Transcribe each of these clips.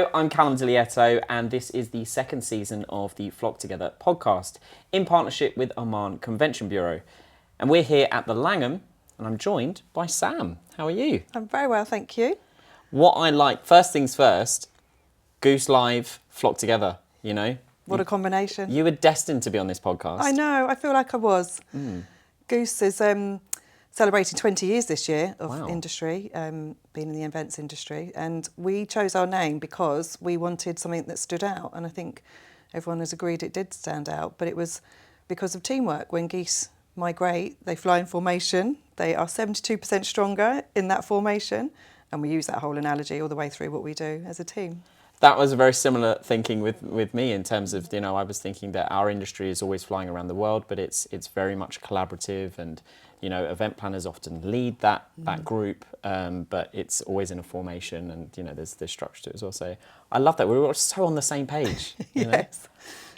Hello, I'm Callum Dilietto, and this is the second season of the Flock Together podcast in partnership with Oman Convention Bureau. And we're here at the Langham, and I'm joined by Sam. How are you? I'm very well, thank you. What I like, first things first, Goose Live, Flock Together, you know? What a combination. You were destined to be on this podcast. I know, I feel like I was. Goose is celebrating 20 years this year of industry, being in the events industry. And we chose our name because we wanted something that stood out. And I think everyone has agreed it did stand out. But it was because of teamwork. When geese migrate, they fly in formation. They are 72% stronger in that formation. And we use that whole analogy all the way through what we do as a team. That was a very similar thinking with me in terms of, you know, I was thinking that our industry is always flying around the world, but it's very much collaborative, and, you know, event planners often lead that group, but it's always in a formation, and, you know, there's structure to it as well. So I love that. We were so on the same page. You know? Yes.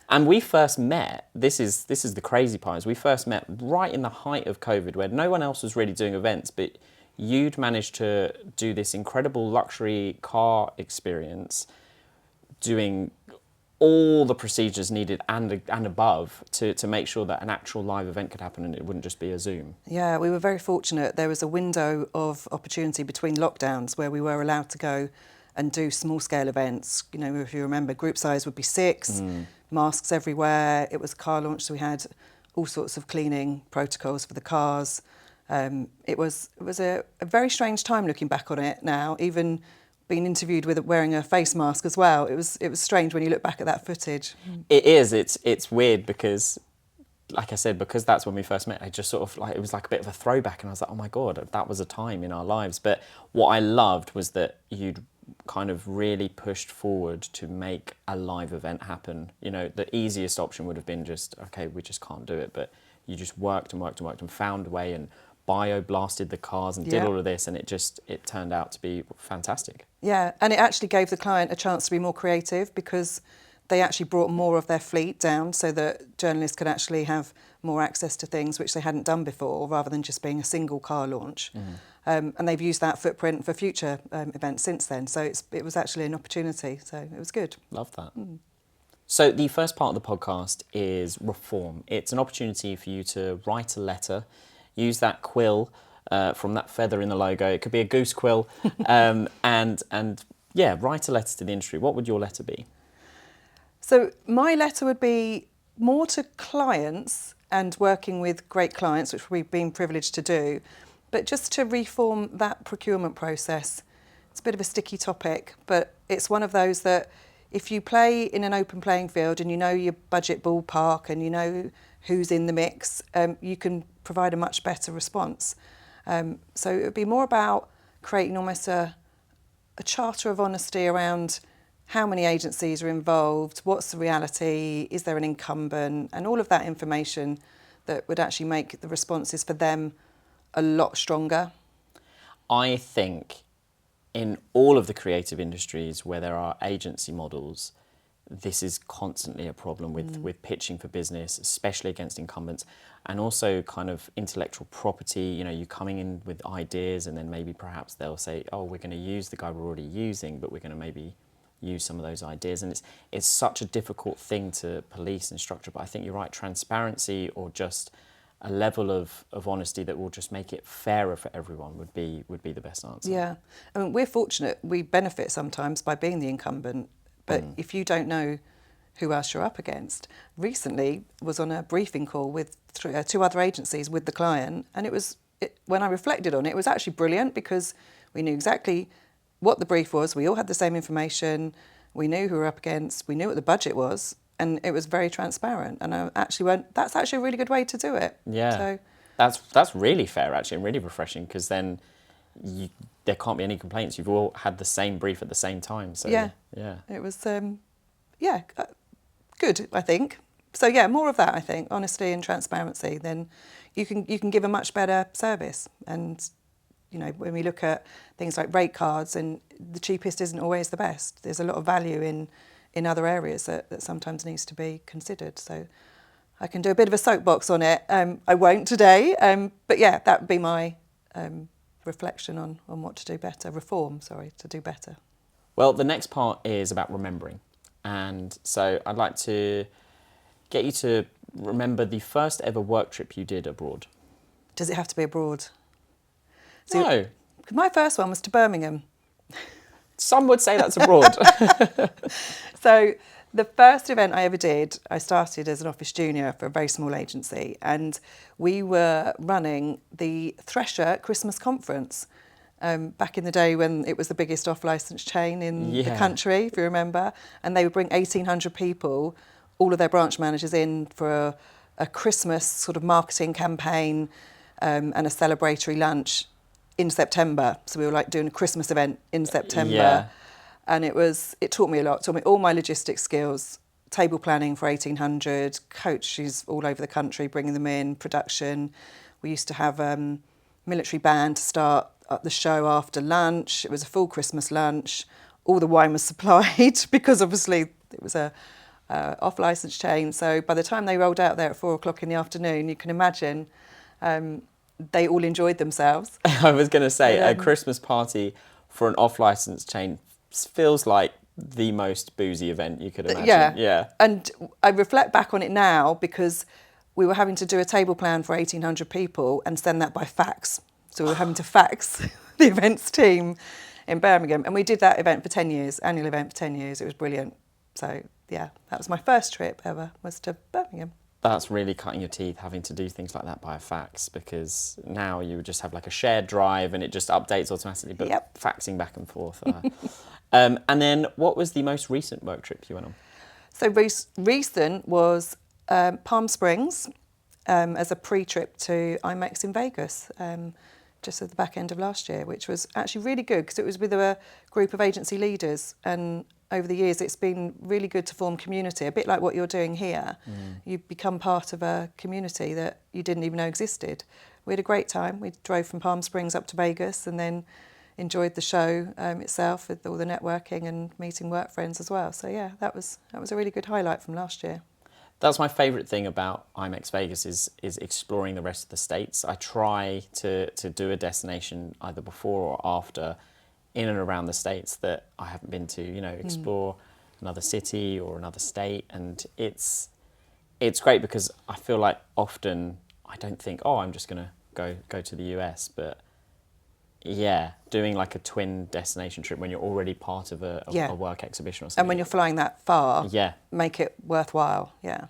And we first met, this is the crazy part, is we first met right in the height of COVID, where no one else was really doing events, but you'd managed to do this incredible luxury car experience, doing all the procedures needed and above to make sure that an actual live event could happen and it wouldn't just be a Zoom. Yeah, we were very fortunate. There was a window of opportunity between lockdowns where we were allowed to go and do small-scale events. You know, if you remember, group size would be 6, masks everywhere. It was a car launch, so we had all sorts of cleaning protocols for the cars. It was a very strange time looking back on it now, even being interviewed with wearing a face mask as well. It was strange when you look back at that footage. It is. It's weird because, like I said, because that's when we first met. I just sort of like, it was like a bit of a throwback, and I was like, oh my God, that was a time in our lives. But what I loved was that you'd kind of really pushed forward to make a live event happen. You know, the easiest option would have been just, okay, we just can't do it. But you just worked and found a way and bio-blasted the cars and did all of this, and it turned out to be fantastic. Yeah, and it actually gave the client a chance to be more creative because they actually brought more of their fleet down so that journalists could actually have more access to things which they hadn't done before, rather than just being a single car launch. And they've used that footprint for future events since then. So it was actually an opportunity. So it was good. Love that. So the first part of the podcast is reform. It's an opportunity for you to write a letter, use that quill from that feather in the logo. It could be a goose quill, and write a letter to the industry. What would your letter be? So my letter would be more to clients and working with great clients, which we've been privileged to do, but just to reform that procurement process. It's a bit of a sticky topic, but it's one of those that if you play in an open playing field and you know your budget ballpark and you know who's in the mix, you can provide a much better response. So it would be more about creating almost a charter of honesty around how many agencies are involved, what's the reality, is there an incumbent, and all of that information that would actually make the responses for them a lot stronger. I think in all of the creative industries where there are agency models, this is constantly a problem with pitching for business, especially against incumbents, and also kind of intellectual property. You know, you coming in with ideas and then maybe perhaps they'll say, oh, we're going to use the guy we're already using, but we're going to maybe use some of those ideas. And it's such a difficult thing to police and structure. But I think you're right, transparency or just a level of honesty that will just make it fairer for everyone would be the best answer. Yeah, I mean, we're fortunate. We benefit sometimes by being the incumbent. But if you don't know who else you're up against, recently was on a briefing call with 2 other agencies with the client, and when I reflected on it, it was actually brilliant because we knew exactly what the brief was. We all had the same information. We knew who we were up against. We knew what the budget was, and it was very transparent. And I actually went, that's actually a really good way to do it. Yeah, so that's really fair actually, and really refreshing, because then there can't be any complaints. You've all had the same brief at the same time. So yeah, it was good, I think. So yeah, more of that, I think, honesty and transparency. Then you can give a much better service. And you know, when we look at things like rate cards, and the cheapest isn't always the best. There's a lot of value in other areas that sometimes needs to be considered. So I can do a bit of a soapbox on it. I won't today, but yeah, that would be my reflection on what to do better, to do better. Well, the next part is about remembering. And so I'd like to get you to remember the first ever work trip you did abroad. Does it have to be abroad? No. My first one was to Birmingham. Some would say that's abroad. So the first event I ever did, I started as an office junior for a very small agency, and we were running the Thresher Christmas conference back in the day when it was the biggest off-licence chain in the country, if you remember, and they would bring 1,800 people, all of their branch managers in for a Christmas sort of marketing campaign and a celebratory lunch in September. So we were like doing a Christmas event in September. Yeah. And it taught me a lot, taught me all my logistics skills, table planning for 1,800, coaches all over the country, bringing them in, production. We used to have military band to start the show after lunch. It was a full Christmas lunch. All the wine was supplied because obviously it was a off-licence chain. So by the time they rolled out there at 4:00 in the afternoon, you can imagine they all enjoyed themselves. I was going to say, a Christmas party for an off-licence chain feels like the most boozy event you could imagine. Yeah. And I reflect back on it now because we were having to do a table plan for 1,800 people and send that by fax. So we were having to fax the events team in Birmingham. And we did that event for 10 years, annual event for 10 years. It was brilliant. So, yeah, that was my first trip ever, was to Birmingham. That's really cutting your teeth, having to do things like that by a fax, because now you would just have like a shared drive and it just updates automatically, but faxing back and forth. And then what was the most recent work trip you went on? So recent was Palm Springs as a pre-trip to IMEX in Vegas, just at the back end of last year, which was actually really good because it was with a group of agency leaders, and over the years it's been really good to form community, a bit like what you're doing here. You become part of a community that you didn't even know existed. We had a great time. We drove from Palm Springs up to Vegas and then enjoyed the show itself with all the networking and meeting work friends as well. So yeah, that was a really good highlight from last year. That's my favourite thing about IMEX Vegas is exploring the rest of the states. I try to do a destination either before or after in and around the states that I haven't been to, explore another city or another state. And it's great because I feel like often I don't think, I'm just going to go to the US, but yeah, doing like a twin destination trip when you're already part of a work exhibition or something. And when you're flying that far, yeah, make it worthwhile, yeah.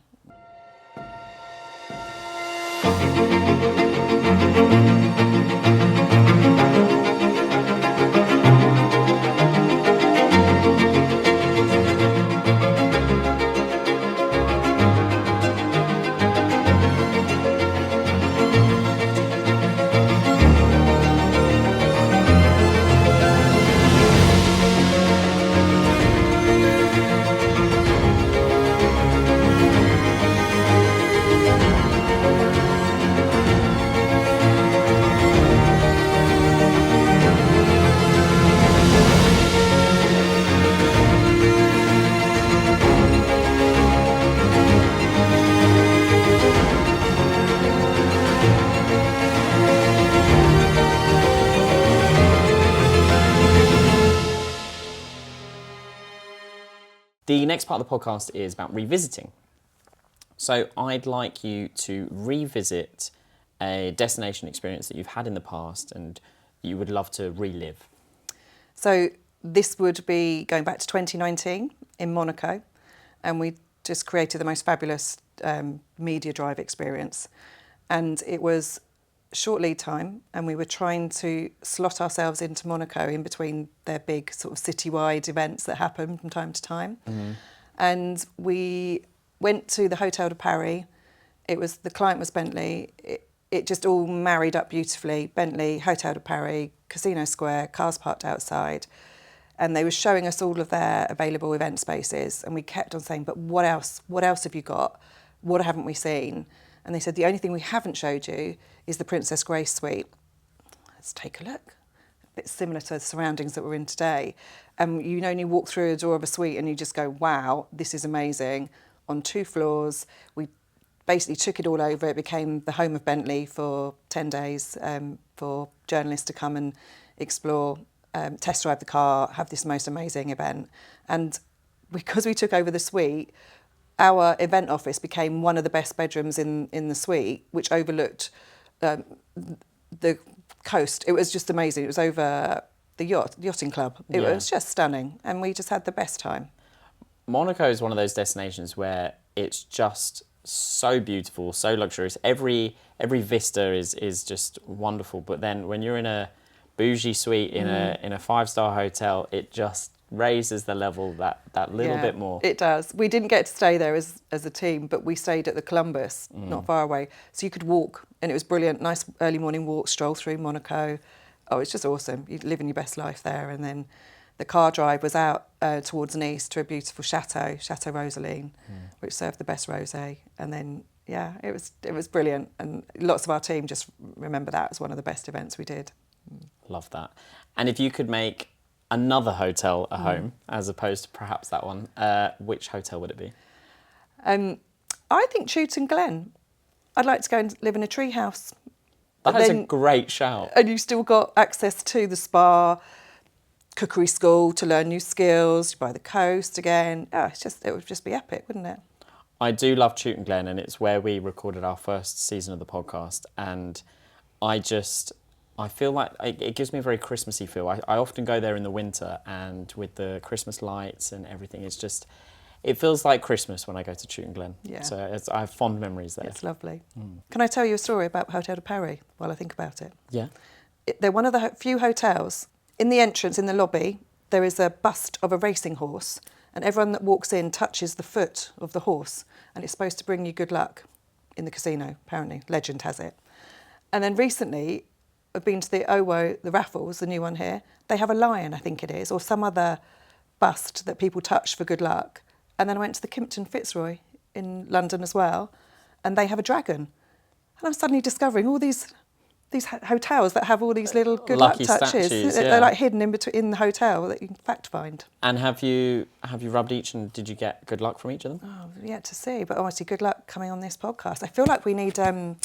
The next part of the podcast is about revisiting. So I'd like you to revisit a destination experience that you've had in the past and you would love to relive. So this would be going back to 2019 in Monaco, and we just created the most fabulous media drive experience. And it was short lead time, and we were trying to slot ourselves into Monaco in between their big sort of citywide events that happen from time to time. And we went to the Hotel de Paris. The client was Bentley. It just all married up beautifully. Bentley, Hotel de Paris, Casino Square, cars parked outside. And they were showing us all of their available event spaces. And we kept on saying, but what else? What else have you got? What haven't we seen? And they said, the only thing we haven't showed you is the Princess Grace suite. Let's take a look. A bit similar to the surroundings that we're in today. And you only walk through a door of a suite and you just go, wow, this is amazing. On 2 floors, we basically took it all over. It became the home of Bentley for 10 days for journalists to come and explore test drive the car, have this most amazing event. And because we took over the suite, our event office became one of the best bedrooms in the suite, which overlooked the coast. It was just amazing. It was over the yachting club. It was just stunning, and we just had the best time. Monaco is one of those destinations where it's just so beautiful, so luxurious. Every vista is just wonderful. But then when you're in a bougie suite in a 5-star hotel, it just raises the level that little bit more. It does. We didn't get to stay there as a team, but we stayed at the Columbus, not far away. So you could walk, and it was brilliant. Nice early morning walk, stroll through Monaco. Oh, it's just awesome. You're living your best life there. And then the car drive was out towards Nice to a beautiful chateau, Chateau Rosaline, which served the best rosé. And then, it was brilliant. And lots of our team just remember that as one of the best events we did. Love that. And if you could make another hotel a home, as opposed to perhaps that one, which hotel would it be? I think Chewton Glen. I'd like to go and live in a tree house. That is a great shout. And you've still got access to the spa, cookery school to learn new skills, by the coast again. It would just be epic, wouldn't it? I do love Chewton Glen, and it's where we recorded our first season of the podcast. And I feel like it gives me a very Christmassy feel. I often go there in the winter, and with the Christmas lights and everything, it feels like Christmas when I go to Chewton Glen. Yeah. So I have fond memories there. It's lovely. Can I tell you a story about Hotel de Paris while I think about it? Yeah. They're one of the few hotels. In the entrance, in the lobby, there is a bust of a racing horse, and everyone that walks in touches the foot of the horse, and it's supposed to bring you good luck in the casino, apparently. Legend has it. And then recently, I've been to the OWO, the Raffles, the new one here. They have a lion, I think it is, or some other bust that people touch for good luck. And then I went to the Kimpton Fitzroy in London as well, and they have a dragon. And I'm suddenly discovering all these hotels that have all these little good luck touches. Statues, They're like hidden in the hotel that you can fact find. And have you rubbed each, and did you get good luck from each of them? Oh, yet to see. But obviously, good luck coming on this podcast. I feel like we need a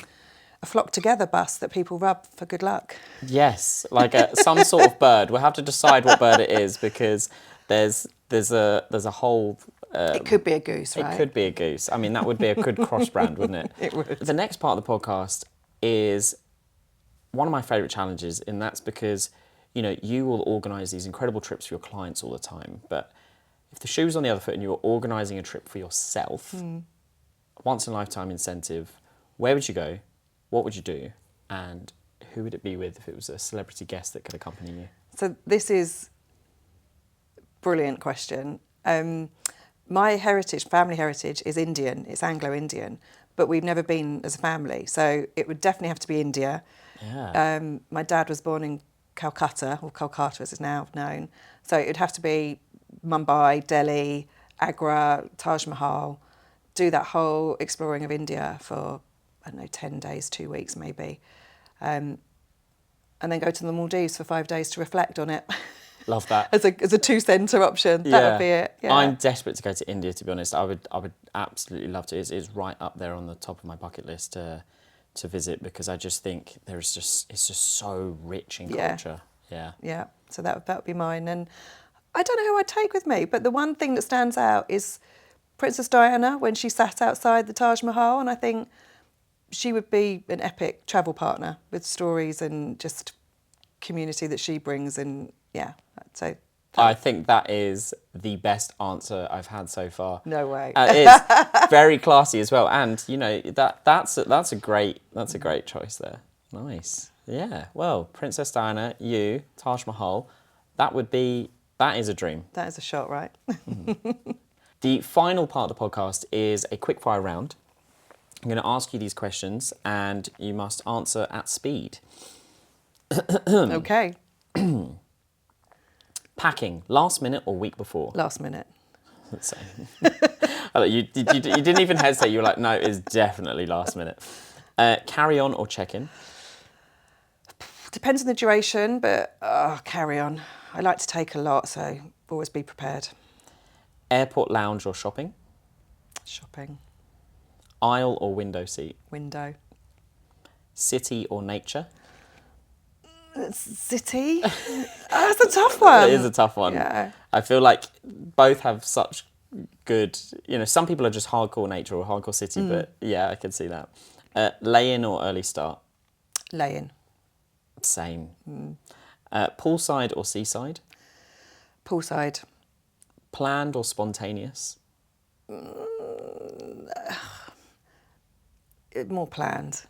flock together bus that people rub for good luck. Yes, like some sort of bird. We'll have to decide what bird it is, because there's a whole. It could be a goose, right? It could be a goose. I mean, that would be a good cross brand, wouldn't it? It would. The next part of the podcast is one of my favourite challenges, and that's because, you will organise these incredible trips for your clients all the time. But if the shoe's on the other foot and you're organising a trip for yourself, once in a lifetime incentive, where would you go? What would you do? And who would it be with if it was a celebrity guest that could accompany you? So this is a brilliant question. My family heritage is Indian. It's Anglo-Indian, but we've never been as a family. So it would definitely have to be India. Yeah. My dad was born in Calcutta, or Kolkata as it's now known. So it'd have to be Mumbai, Delhi, Agra, Taj Mahal, do that whole exploring of India for, 10 days, 2 weeks maybe. And then go to the Maldives for 5 days to reflect on it. Love that. as a 2-center option, that would be it. Yeah. I'm desperate to go to India, to be honest. I would absolutely love to. It's right up there on the top of my bucket list to visit, because I just think it's just so rich in culture. Yeah. Yeah. So that would be mine. And I don't know who I'd take with me, but the one thing that stands out is Princess Diana when she sat outside the Taj Mahal, and I think she would be an epic travel partner with stories and just community that she brings. And so I think that is the best answer I've had so far. No way. It's very classy as well, and that's a great choice there. Nice. Yeah. Well, Princess Diana, you, Taj Mahal, that is a dream. That is a shot, right? The final part of the podcast is a quickfire round. I'm going to ask you these questions, and you must answer at speed. Okay. Packing, last minute or week before? Last minute. Same. You didn't even hesitate. You were like, no, it's definitely last minute. Carry on or check in? Depends on the duration, but carry on. I like to take a lot, so always be prepared. Airport lounge or shopping? Shopping. Aisle or window seat? Window. City or nature? City? That's a tough one. It is a tough one. Yeah. I feel like both have such good, some people are just hardcore nature or hardcore city, but yeah, I can see that. Lay-in or early start? Lay-in. Same. Poolside or seaside? Poolside. Planned or spontaneous? More planned.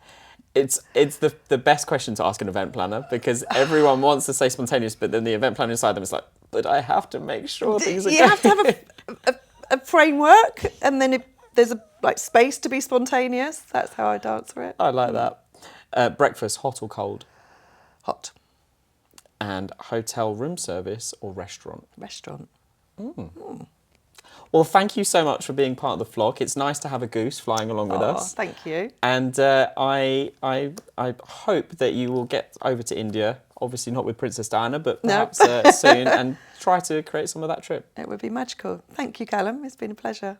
It's the best question to ask an event planner, because everyone wants to say spontaneous, but then the event planner inside them is like, but I have to make sure things are You going. have to have a framework, and then if there's space to be spontaneous. That's how I'd answer it. I like that. Breakfast, hot or cold? Hot. And hotel room service or restaurant? Restaurant. Well, thank you so much for being part of the flock. It's nice to have a goose flying along with us. Thank you. And I hope that you will get over to India, obviously not with Princess Diana, but perhaps soon, and try to create some of that trip. It would be magical. Thank you, Callum. It's been a pleasure.